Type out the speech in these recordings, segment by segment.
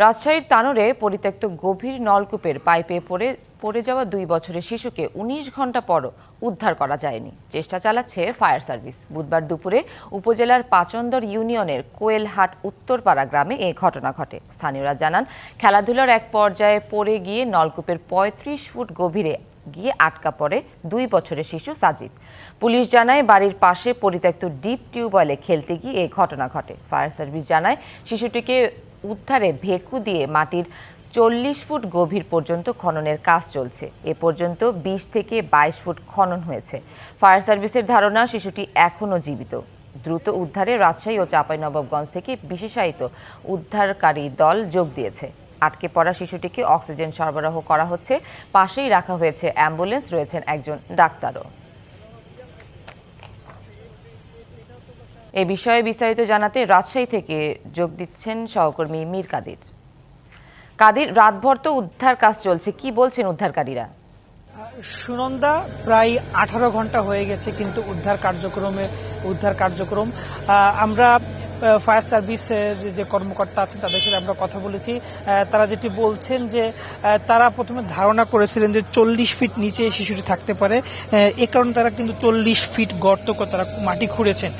রাজশাহীর তানোরে পরিত্যক্ত গভীর নলকূপের পাইপে পড়ে যাওয়া ২ বছরের শিশুকে ১৯ ঘন্টা পরও উদ্ধার করা যায়নি। চেষ্টা চালাচ্ছে ফায়ার সার্ভিস। বুধবার দুপুরে উপজেলার পাচন্দর ইউনিয়নের কোয়েলহাট উত্তরপাড়া গ্রামে এ ঘটনা ঘটে। স্থানীয়রা জানান, খেলাধুলার এক পর্যায়ে পড়ে গিয়ে নলকূপের ৩৫ ফুট গভীরে গিয়ে আটকা পড়ে ২ বছরের শিশু সাজিদ। পুলিশ জানায়, বাড়ির পাশে পরিত্যক্ত ডিপ টিউবওয়েলে খেলতে গিয়ে এই ঘটনা ঘটে। ফায়ার সার্ভিস জানায়, শিশুটিকে উদ্ধারে ভেকু দিয়ে মাটির ৪০ ফুট গভীর পর্যন্ত খননের কাজ চলছে। এ পর্যন্ত ২০ থেকে ২২ ফুট খনন হয়েছে। ফায়ার সার্ভিসের ধারণা, শিশুটি এখনও জীবিত। দ্রুত উদ্ধারে রাজশাহী ও চাঁপাইনবাবগঞ্জ থেকে বিশেষায়িত উদ্ধারকারী দল যোগ দিয়েছে। আটকে পড়া শিশুটিকে অক্সিজেন সরবরাহ করা হচ্ছে। পাশেই রাখা হয়েছে অ্যাম্বুলেন্স, রয়েছেন একজন ডাক্তারও। এ বিষয়ে বিস্তারিত জানাতে রাজশাহী থেকে যোগ দিচ্ছেন সহকর্মী মীর কাদির। কাদির, রাতভর তো উদ্ধার কাজ চলছে, কি বলছেন উদ্ধারকারীরা? সুনন্দা, প্রায় 18 ঘন্টা হয়ে গেছে কিন্তু উদ্ধার কার্যক্রম আমরা ফায়ার সার্ভিসের যে কর্মকর্তা আছেন তাদের সাথে আমরা কথা বলেছি। তারা যেটি বলছেন যে তারা প্রথমে ধারণা করেছিলেন যে 40 ফিট নিচে শিশুটি থাকতে পারে। এ কারণে তারা কিন্তু 40 ফিট গর্ত করে তারা মাটি খুঁড়েছেন।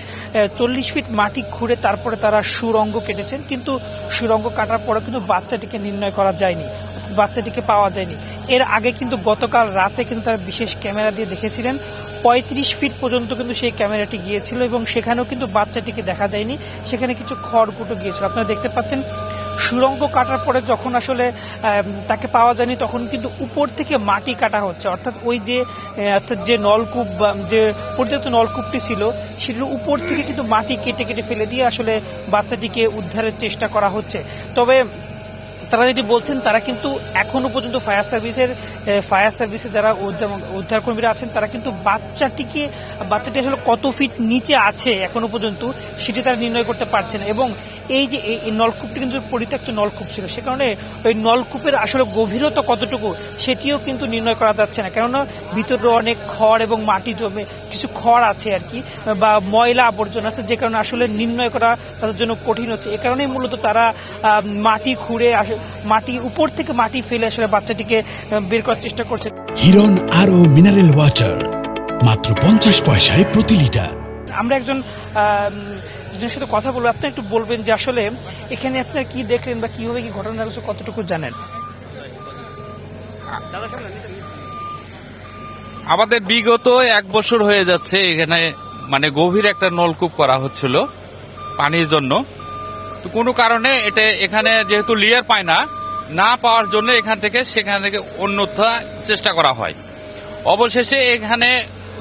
40 ফিট মাটি খুঁড়ে তারপরে তারা সুড়ঙ্গ কেটেছেন, কিন্তু সুড়ঙ্গ কাটার পরে কিন্তু বাচ্চাটিকে নির্ণয় করা যায়নি, বাচ্চাটিকে পাওয়া যায়নি। এর আগে কিন্তু গতকাল রাতে কিন্তু তারা বিশেষ ক্যামেরা দিয়ে দেখেছিলেন 35 ফিট পর্যন্ত কিন্তু সেই ক্যামেরাটি গিয়েছিল এবং সেখানেও কিন্তু বাচ্চাটিকে দেখা যায়নি, সেখানে কিছু খড়কুটো গিয়েছিল। আপনারা দেখতে পাচ্ছেন সুড়ঙ্গ কাটার পরে যখন আসলে তাকে পাওয়া যায়নি তখন কিন্তু উপর থেকে মাটি কাটা হচ্ছে, অর্থাৎ যে নলকূপ বা যে পরিত্যক্ত নলকূপটি ছিল সেটির উপর থেকে কিন্তু মাটি কেটে কেটে ফেলে দিয়ে আসলে বাচ্চাটিকে উদ্ধারের চেষ্টা করা হচ্ছে। তবে তারা যেটি বলছেন, তারা কিন্তু এখনো পর্যন্ত ফায়ার সার্ভিসে যারা উদ্ধারকর্মীরা আছেন তারা কিন্তু বাচ্চাটি আসলে কত ফিট নিচে আছে এখনো পর্যন্ত সেটি তারা নির্ণয় করতে পারছে না। এবং এই যে এই নলকূপটি কিন্তু পরিত্যক্ত নলকূপ ছিল, সে কারণে ওই নলকূপের আসলে গভীরতা কতটুকু সেটিও কিন্তু নির্ণয় করা যাচ্ছে না, কেননা ভিতরে অনেক খড় এবং মাটি জমে কিছু খড় আছে আর কি, বা ময়লা আবর্জনা আছে, যে কারণে আসলে নির্ণয় করা তাদের জন্য কঠিন হচ্ছে। এ কারণেই মূলত তারা মাটি খুঁড়ে উপর থেকে মাটি ফেলে আসলে বাচ্চাটিকে বের করার চেষ্টা করছে। হিরন আরো মিনারেল ওয়াটার মাত্র 50 পয়সায় প্রতি লিটার। আমরা একজন সাথে কথা বলবো, আপনি একটু বলবেন যে আসলে এখানে আপনারা কি দেখলেন বা কিভাবে কি ঘটনা ঘটেছে, কতটুকু জানেন? আমাদের বিগত 1 বছর হয়ে যাচ্ছে এখানে মানে গভীর একটা নলকূপ করা হচ্ছিল পানির জন্য। তো কোনো কারণে এখানে যেহেতু লেয়ার পায় না পাওয়ার জন্য সেখান থেকে অন্যথা চেষ্টা করা হয়। অবশেষে এখানে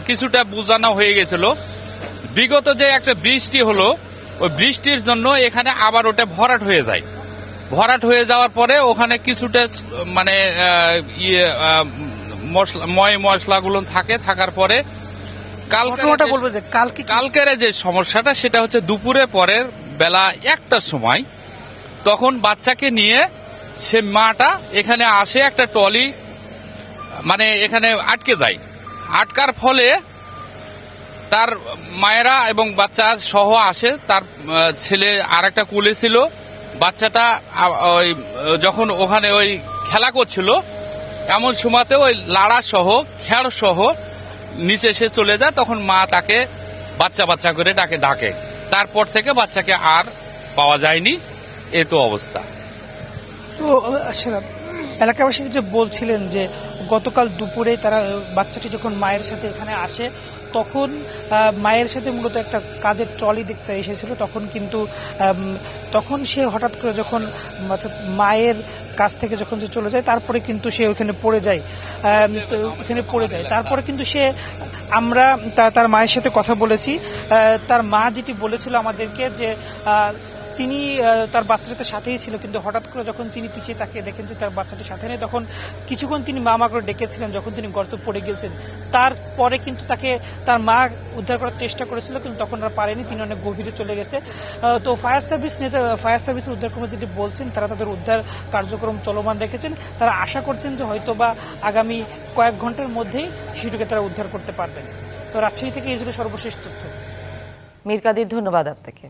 কিছুটা বোঝানো হয়ে গেছিল। বিগত যে একটা বৃষ্টি হলো, ওই বৃষ্টির জন্য এখানে আবার ওটা ভরাট হয়ে যায়। ভরাট হয়ে যাওয়ার পরে ওখানে কিছুটা মানে মশলাগুলো থাকার পরে কালকের যে সমস্যাটা সেটা হচ্ছে দুপুরে পরের বেলা 1টার সময়, তখন বাচ্চাকে নিয়ে সে মাটা এখানে আসে, একটা ট্রলি মানে এখানে আটকে যায়। আটকার ফলে তার মায়েরা এবং বাচ্চা সহ আসে, তার ছেলে আর একটা কোলে ছিল। বাচ্চাটা যখন ওখানে ওই খেলা করছিল এমন সময়তে ওই লাড়া সহ খেড় সহ নিচে সে চলে যায়, তখন মা তাকে বাচ্চা করে ডাকে। তারপর থেকে বাচ্চাকে আর পাওয়া যায়নি। এ তো অবস্থা। তো এলাকাবাসী যেটা বলছিলেন যে গতকাল দুপুরে তারা বাচ্চাটি যখন মায়ের সাথে এখানে আসে তখন মায়ের সাথে মূলত একটা কাজের ট্রলি দেখতে এসেছিল, তখন সে হঠাৎ করে যখন মায়ের কাছ থেকে যখন সে চলে যায় তারপরে কিন্তু সে ওখানে পড়ে যায়। তারপরে কিন্তু আমরা তার মায়ের সাথে কথা বলেছি। তার মা যেটি বলেছিল আমাদেরকে যে তিনি তার বাচ্চাটা সাথেই ছিল, কিন্তু হঠাৎ করে যখন তিনি পিছিয়ে তাকিয়ে দেখেন যে তার বাচ্চাটি সাথে নেই, তখন কিছুক্ষণ তিনি মা করে ডেকেছিলেন। যখন তিনি গর্তে পড়ে গেছেন তারপরে কিন্তু তার মা উদ্ধার করার চেষ্টা করেছিল, কিন্তু তখন আর পারেনি, তিনি অনেক গভীরে চলে গেছে। তো ফায়ার সার্ভিসের উদ্ধারকর্মী যেটি বলছেন, তারা তাদের উদ্ধার কার্যক্রম চলমান রেখেছেন। তারা আশা করছেন যে হয়তোবা আগামী কয়েক ঘন্টার মধ্যেই শিশুটিকে তারা উদ্ধার করতে পারবেন। তো রাজশাহী থেকে এই ছিল সর্বশেষ তথ্য। মীর কাদির, ধন্যবাদ আপনাকে।